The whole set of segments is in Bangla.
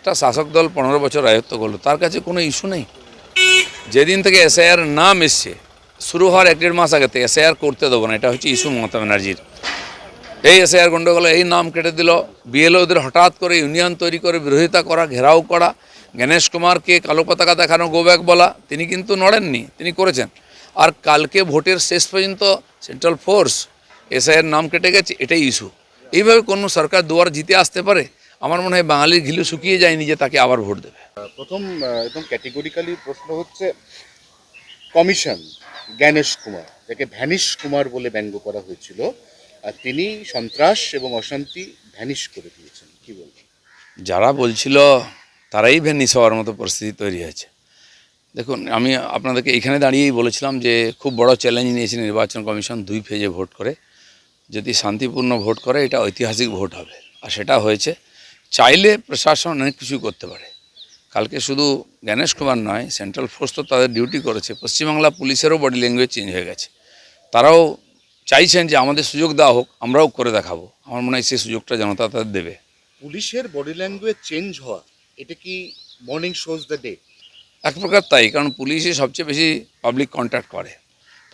একটা শাসক দল 15 বছর রাজত্ব করলো, তার কাছে কোনো ইস্যু নেই। যেদিন থেকে এসআইআর নাম এসছে, শুরু হওয়ার 1-1.5 মাস আগে থেকে এসআইআর করতে দেবো না, এটা হচ্ছে ইস্যু মমতা ব্যানার্জির। এই এসআইআর গণ্ডগোল, এই নাম কেটে দিল, বিএলওদের হঠাৎ করে ইউনিয়ন তৈরি করে বিরোধিতা করা, ঘেরাও করা, গণেশ কুমারকে কালো পতাকা দেখানো, গো ব্যাক বলা, তিনি কিন্তু নড়েননি, তিনি করেছেন। আর কালকে ভোটের শেষ পর্যন্ত সেন্ট্রাল ফোর্স এসআইআর নাম কেটে গেছে, এটাই ইস্যু। এইভাবে কোনো সরকার দুয়ার জিতে আসতে পারে? আমার মনে হয় বাঙালির ঘিলু শুকিয়ে যায়নি যে তাকে আবার ভোট দেবে। প্রথম একদম ক্যাটেগরিক্যালি প্রশ্ন হচ্ছে কমিশন জ্ঞানেশ কুমার, যাকে ভ্যানিশ কুমার বলে ব্যঙ্গ করা হয়েছিল, আর তিনি সন্ত্রাস এবং অশান্তি ভ্যানিশ করে দিয়েছেন, কি বলবেন? যারা বলছিল তারাই ভ্যানিশ হওয়ার মতো পরিস্থিতি তৈরি হয়েছে। দেখুন, আমি আপনাদেরকে এখানে দাঁড়িয়েই বলেছিলাম যে খুব বড় চ্যালেঞ্জ নিয়েছে নির্বাচন কমিশন, 2 ফেজে ভোট করে। যদি শান্তিপূর্ণ ভোট করে, এটা ঐতিহাসিক ভোট হবে, আর সেটা হয়েছে। চাইলে প্রশাসন অনেক কিছু করতে পারে। কালকে শুধু গণেশ কুমার নয়, সেন্ট্রাল ফোর্স তো তাদের ডিউটি করেছে। পশ্চিমবাংলা পুলিশেরও বডি ল্যাঙ্গুয়েজ চেঞ্জ হয়ে গেছে। তারাও চাইছেন যে আমাদের সুযোগ দেওয়া হোক, আমরাও করে দেখাবো। আমার মনে হয় সেই সুযোগটা জনতা তাদের দেবে। পুলিশের বডি ল্যাঙ্গুয়েজ চেঞ্জ হওয়া, এটা কি মর্নিং শোজ দ্য ডে? এক প্রকার তাই, কারণ পুলিশই সবচেয়ে বেশি পাবলিক কন্ট্যাক্ট করে,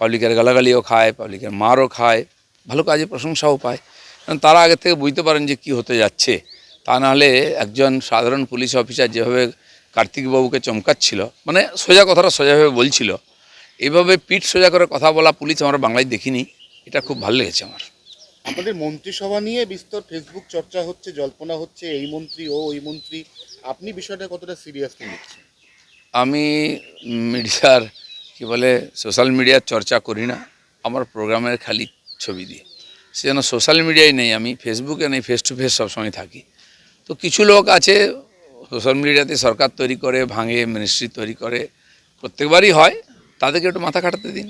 পাবলিকের গালাগালিও খায়, পাবলিকের মারও খায়, ভালো কাজে প্রশংসাও পায়। কারণ তারা আগে থেকে বুঝতে পারেন যে কি হতে যাচ্ছে। তা নাহলে একজন সাধারণ পুলিশ অফিসার যেভাবে কার্তিকবাবুকে চমকাচ্ছিল, মানে সোজা কথাটা সোজাভাবে বলছিল, এইভাবে পিঠ সোজা করে কথা বলা পুলিশ আমরা বাংলায় দেখিনি। এটা খুব ভালো লেগেছে আমার। আমাদের মন্ত্রিসভা নিয়ে বিস্তর ফেসবুক চর্চা হচ্ছে, জল্পনা হচ্ছে, এই মন্ত্রী ও ওই মন্ত্রী, আপনি বিষয়টা কতটা সিরিয়াসলি নিচ্ছেন? আমি মিডিয়ার বলে সোশ্যাল মিডিয়ার চর্চা করি না। আমার প্রোগ্রামের খালি ছবি দিয়ে, সেজন্য সোশ্যাল মিডিয়ায় নেই, আমি ফেসবুকে নেই, ফেস টু ফেস সবসময় থাকি। তো কিছু লোক আছে সোশ্যাল মিডিয়াতে সরকার তৈরি করে, ভাঙে, মিনিস্ট্রি তৈরি করে, প্রত্যেকবারই হয়, তাদেরকে একটু মাথা খাটাতে দিন।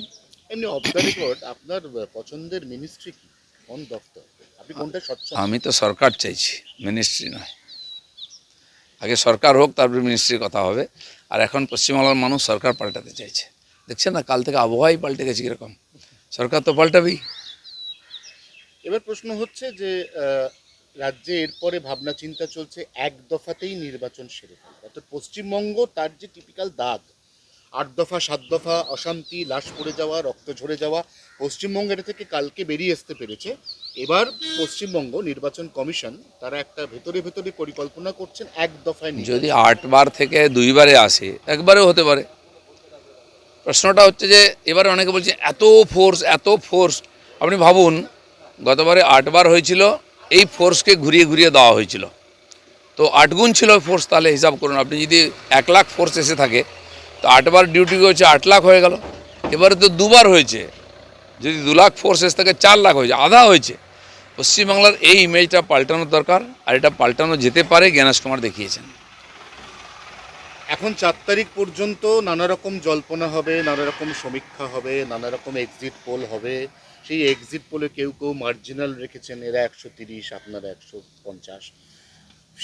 এমনি অফ দ্য রেকর্ড আপনার পছন্দের মিনিস্ট্রি কি, কোন দপ্তর, আপনি কোনটা স্বচ্ছন্দ? আমি তো সরকার চাইছি, মিনিস্ট্রি নয়। আগে সরকার হোক, তারপরে মিনিস্ট্রির কথা হবে। আর এখন পশ্চিমবাংলার মানুষ সরকার পাল্টাতে চাইছে। দেখছেন না, কাল থেকে আবহাওয়াই পাল্টে গেছে কীরকম। সরকার তো পাল্টাবেই। এবার প্রশ্ন হচ্ছে যে রাজ্যে এরপরে ভাবনা চিন্তা চলছে এক দফাতেই নির্বাচন সেরে ফেলবে, অর্থাৎ পশ্চিমবঙ্গ তার যে টিপিক্যাল দাগ, 8 দফা 7 দফা অশান্তি, লাশ পড়ে যাওয়া, রক্ত ঝরে যাওয়া, পশ্চিমবঙ্গের থেকে কালকে বেরিয়ে আসতে পেরেছে। এবার পশ্চিমবঙ্গ নির্বাচন কমিশন তারা একটা ভেতরে ভেতরে পরিকল্পনা করছেন এক দফায় যদি নির্বাচন। 8 বার থেকে 2 বারে আসে, একবারেও হতে পারে। প্রশ্নটা হচ্ছে যে এবারে অনেকে বলছে এত ফোর্স, এত ফোর্স। আপনি ভাবুন, গতবারে 8 বার হয়েছিল, এই ফোর্সকে ঘুরিয়ে ঘুরিয়ে দেওয়া হয়েছিল। তো 8 গুণ ছিল ফোর্স, তাহলে হিসাব করুন। আপনি যদি 1 লাখ ফোর্স এসে থাকে, তো 8 বার ডিউটি হচ্ছে 8 লাখ হয়ে গেল। এবারে তো 2 বার হয়েছে, যদি 2 লাখ ফোর্স এসে থাকে 4 লাখ হয়েছে, আধা হয়েছে। পশ্চিমবাংলার এই ইমেজটা পাল্টানোর দরকার, আর এটা পাল্টানো যেতে পারে, জ্ঞানেশ কুমার দেখিয়েছেন। এখন 4 তারিখ পর্যন্ত নানা রকম জল্পনা হবে, নানা রকম সমীক্ষা হবে, নানা রকম এক্সিট পোল হবে। সেই এক্সিট পোলে কেউ কেউ মার্জিনাল রেখেছেন, এরা 130, আপনারা 150।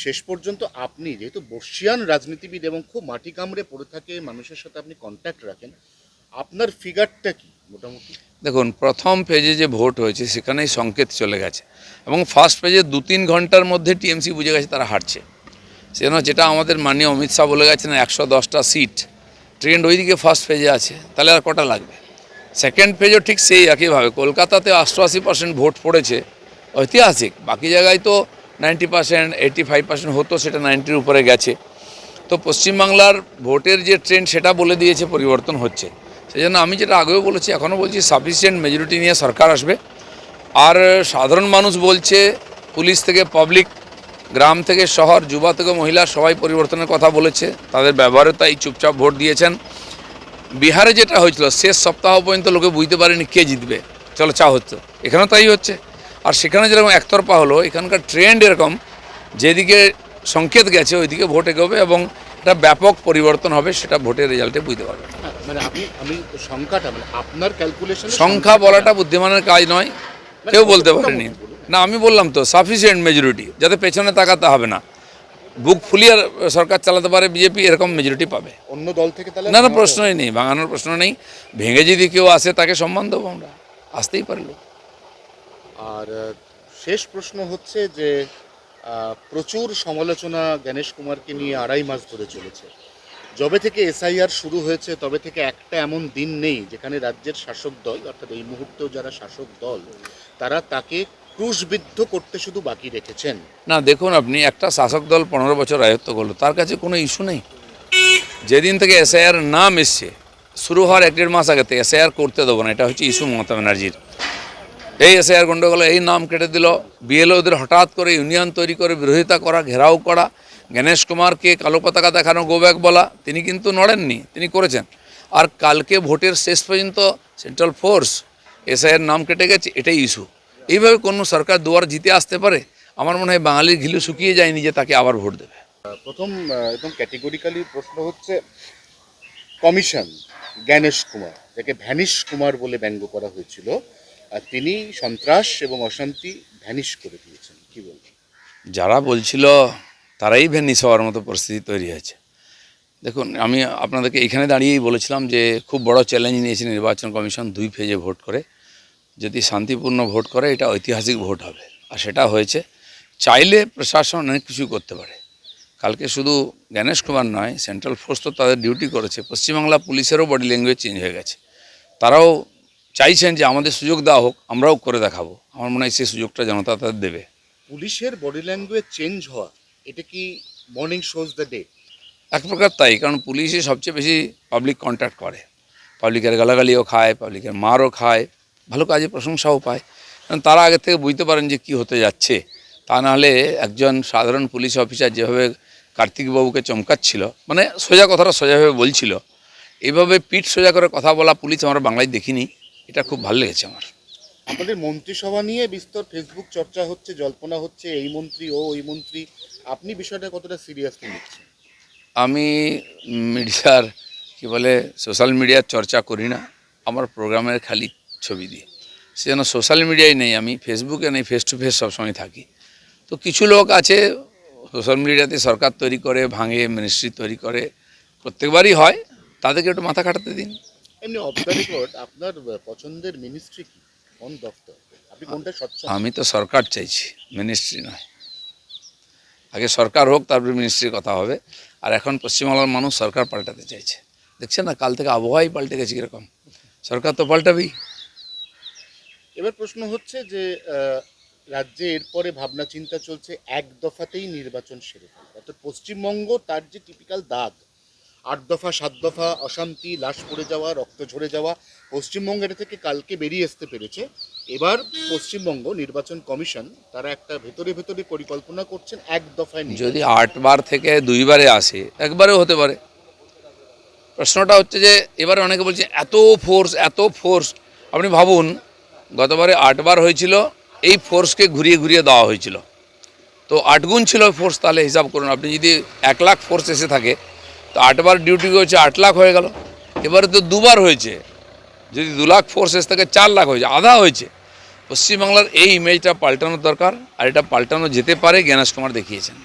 শেষ পর্যন্ত আপনি যেহেতু বর্ষিয়ান রাজনীতিবিদ এবং খুব মাটি কামড়ে পড়ে থাকে মানুষের সাথে আপনি কন্ট্যাক্ট রাখেন, আপনার ফিগারটা কি মোটামুটি? দেখুন, প্রথম পেজে যে ভোট হয়েছে সেখানেই সংকেত চলে গেছে, এবং ফার্স্ট পেজে 2-3 ঘন্টার মধ্যে টিএমসি বুঝে গেছে তারা হারছে। সেজন্য যেটা আমাদের মাননীয় অমিত শাহ বলে গেছেন, 110টা সিট ট্রেন্ড ওইদিকে ফার্স্ট পেজে আছে, তাহলে আর কটা লাগবে? সেকেন্ড পেজও ঠিক সেই একইভাবে, কলকাতাতে 88% ভোট পড়েছে, ঐতিহাসিক। বাকি জায়গায় তো 90%, 85% হতো, সেটা 90-র উপরে গেছে। তো পশ্চিমবাংলার ভোটের যে ট্রেন্ড সেটা বলে দিয়েছে পরিবর্তন হচ্ছে। সেই জন্য আমি যেটা আগেও বলেছি, এখনও বলছি, সাফিসিয়েন্ট মেজরিটি নিয়ে সরকার আসবে। আর সাধারণ মানুষ বলছে, পুলিশ থেকে পাবলিক, গ্রাম থেকে শহর, যুবা থেকে মহিলা, সবাই পরিবর্তনের কথা বলেছে। তাদের ব্যবহারে তাই চুপচাপ ভোট দিয়েছেন। বিহারে যেটা হয়েছিল, শেষ সপ্তাহ পর্যন্ত লোকে বুঝতে পারেনি কে জিতবে, চলো চা হচ্ছে। এখানেও তাই হচ্ছে। আর সেখানে যেরকম একতরফা হলো, এখানকার ট্রেন্ড এরকম, যেদিকে সংকেত গেছে ওইদিকে ভোট এগোবে, এবং একটা ব্যাপক পরিবর্তন হবে, সেটা ভোটের রেজাল্টে বুঝতে পারবে। মানে আমি সংখ্যাটা, মানে আপনার ক্যালকুলেশন, সংখ্যা বলাটা বুদ্ধিমানের কাজ নয়, কেউ বলতে পারেনি। না, আমি বললাম তো সাফিসিয়েন্ট মেজরিটি, যাতে পেছনে তাকাতে হবে না, বুক ফুলিয়ে সরকার চালাতে পারে বিজেপি, এরকম মেজরিটি পাবে। অন্য দল থেকে তাহলে না না, প্রশ্নই নেই, ভাঙানোর প্রশ্ন নেই। ভেঙে যদি কেউ আসে, তাকে সম্মান দেবো আমরা, আসতেই পারলো। আর শেষ প্রশ্ন হচ্ছে যে প্রচুর সমালোচনা গণেশ কুমারকে নিয়ে 2.5 মাস ধরে চলেছে। যবে থেকে এসআইআর শুরু হয়েছে তবে থেকে একটা এমন দিন নেই যেখানে রাজ্যের শাসক দল, অর্থাৎ এই মুহূর্তেও যারা শাসক দল, তারা তাকে ক্রুশবিদ্ধ করতে শুধু বাকি রেখেছেন। না দেখুন, আপনি একটা শাসক দল 15 বছর রাজত্ব করলো, তার কাছে কোনো ইস্যু নেই। যেদিন থেকে এসআইআর নাম এসছে, শুরু হওয়ার 1-1.5 মাস আগে থেকে এসআইআর করতে দেবো না, এটা হচ্ছে ইস্যু মমতা ব্যানার্জির। এই এসআইআর গণ্ডগোল, এই নাম কেটে দিল, বিএলওদের হঠাৎ করে ইউনিয়ন তৈরি করে বিরোধিতা করা, ঘেরাও করা, গণেশ কুমারকে কালো পতাকা দেখানো, গো ব্যাক বলা, তিনি কিন্তু নড়েননি, তিনি করেছেন। আর কালকে ভোটের শেষ পর্যন্ত সেন্ট্রাল ফোর্স এসআইআর নাম কেটে গেছে, এটাই ইস্যু। এইভাবে কোনো সরকার দুয়ার জিতে আসতে পারে? আমার মনে হয় বাঙালির ঘিলু শুকিয়ে যায়নি যে তাকে আবার ভোট দেবে। প্রথম একদম ক্যাটেগরিক্যালি প্রশ্ন হচ্ছে, কমিশন গণেশ কুমার, যাকে ভ্যানিশ কুমার বলে ব্যঙ্গ করা হয়েছিল, আর তিনি সন্ত্রাস এবং অশান্তি ভ্যানিশ করে দিয়েছেন, কি বলবেন? যারা বলছিল তারাই ভ্যানিশ হওয়ার মতো পরিস্থিতি তৈরি হয়েছে। দেখুন, আমি আপনাদেরকে এখানে দাঁড়িয়েই বলেছিলাম যে খুব বড় চ্যালেঞ্জ নিয়েছে নির্বাচন কমিশন, 2 ফেজে ভোট করে। যদি শান্তিপূর্ণ ভোট করে, এটা ঐতিহাসিক ভোট হবে, আর সেটা হয়েছে। চাইলে প্রশাসন অনেক কিছু করতে পারে। কালকে শুধু গণেশ কুমার নয়, সেন্ট্রাল ফোর্স তো তাদের ডিউটি করেছে। পশ্চিমবাংলা পুলিশেরও বডি ল্যাঙ্গুয়েজ চেঞ্জ হয়ে গেছে। তারাও চাইছেন যে আমাদের সুযোগ দেওয়া হোক, আমরাও করে দেখাবো। আমার মনে হয় সেই সুযোগটা জনতা তাদের দেবে। পুলিশের বডি ল্যাঙ্গুয়েজ চেঞ্জ হওয়া, এটা কি মর্নিং শোজ দ্য ডে? এক প্রকার তাই, কারণ পুলিশই সবচেয়ে বেশি পাবলিক কন্ট্যাক্ট করে, পাবলিকের গালাগালিও খায়, পাবলিকের মারও খায়, ভালো কাজে প্রশংসাও পায়। কারণ তারা আগে থেকে বুঝতে পারেন যে কী হতে যাচ্ছে। তা নাহলে একজন সাধারণ পুলিশ অফিসার যেভাবে কার্তিকবাবুকে চমকাচ্ছিল, মানে সোজা কথাটা সোজাভাবে বলছিল, এইভাবে পিঠ সোজা করে কথা বলা পুলিশ আমরা বাংলায় দেখিনি। এটা খুব ভালো লেগেছে আমার। আমাদের মন্ত্রিসভা নিয়ে বিস্তর ফেসবুক চর্চা হচ্ছে, জল্পনা হচ্ছে, এই মন্ত্রী ও ওই মন্ত্রী। আপনি বিষয়টা কতটা সিরিয়াসলি নিচ্ছেন? আমি মিডিয়ার কি বলে সোশ্যাল মিডিয়ার চর্চা করি না। আমার প্রোগ্রামের খালি ছবি দিয়ে, সে যেন সোশ্যাল মিডিয়ায় নেই, আমি ফেসবুকে নেই, ফেস টু ফেস সবসময় থাকি। তো কিছু লোক আছে সোশ্যাল মিডিয়াতে সরকার তৈরি করে, ভাঙে, মিনিস্ট্রি তৈরি করে, প্রত্যেকবারই হয়, তাদেরকে একটু মাথা খাটাতে দিন। এমনি অফ দ্য রেকর্ড, আপনার পছন্দের মিনিস্ট্রি কি, কোন দপ্তর, আপনি কোনটা স্বচ্ছ? আমি তো সরকার চাইছি, মিনিস্ট্রি নয়। আগে সরকার হোক, তারপরে মিনিস্ট্রির কথা হবে। আর এখন পশ্চিমবাংলার মানুষ সরকার পাল্টাতে চাইছে। দেখছেন না, কাল থেকে আবহাওয়াই পাল্টে গেছে কীরকম। সরকার তো পাল্টাবেই। এবার প্রশ্ন হচ্ছে যে রাজ্যে এরপরে ভাবনা চিন্তা চলছে এক দফাতেই নির্বাচন সেরে ফেলবে, অর্থাৎ পশ্চিমবঙ্গ তার যে টিপিক্যাল দাগ, 8 দফা 7 দফা অশান্তি, লাশ পড়ে যাওয়া, রক্ত ঝরে যাওয়া, পশ্চিমবঙ্গ এটা থেকে কালকে বেরিয়ে আসতে পেরেছে। এবার পশ্চিমবঙ্গ নির্বাচন কমিশন তারা একটা ভেতরে ভেতরে পরিকল্পনা করছেন এক দফায় নিয়ে যদি 8 বার থেকে 2 বারে আসে, একবারেও হতে পারে। প্রশ্নটা হচ্ছে যে এবারে অনেকে বলছে এত ফোর্স, এত ফোর্স। আপনি ভাবুন, গতবারে 8 বার হয়েছিল, এই ফোর্সকে ঘুরিয়ে ঘুরিয়ে দেওয়া হয়েছিল। তো 8 গুণ ছিল ফোর্স, তাহলে হিসাব করুন। আপনি যদি 1 লাখ ফোর্স এসে থাকে, তো 8 বার ডিউটি হচ্ছে 8 লাখ হয়ে গেল। এবারে তো 2 বার হয়েছে, যদি 2 লাখ ফোর্স এসে থাকে 4 লাখ হয়েছে, আধা হয়েছে। পশ্চিমবাংলার এই ইমেজটা পাল্টানোর দরকার, আর এটা পাল্টানো যেতে পারে, গণেশ কুমার দেখিয়েছেন।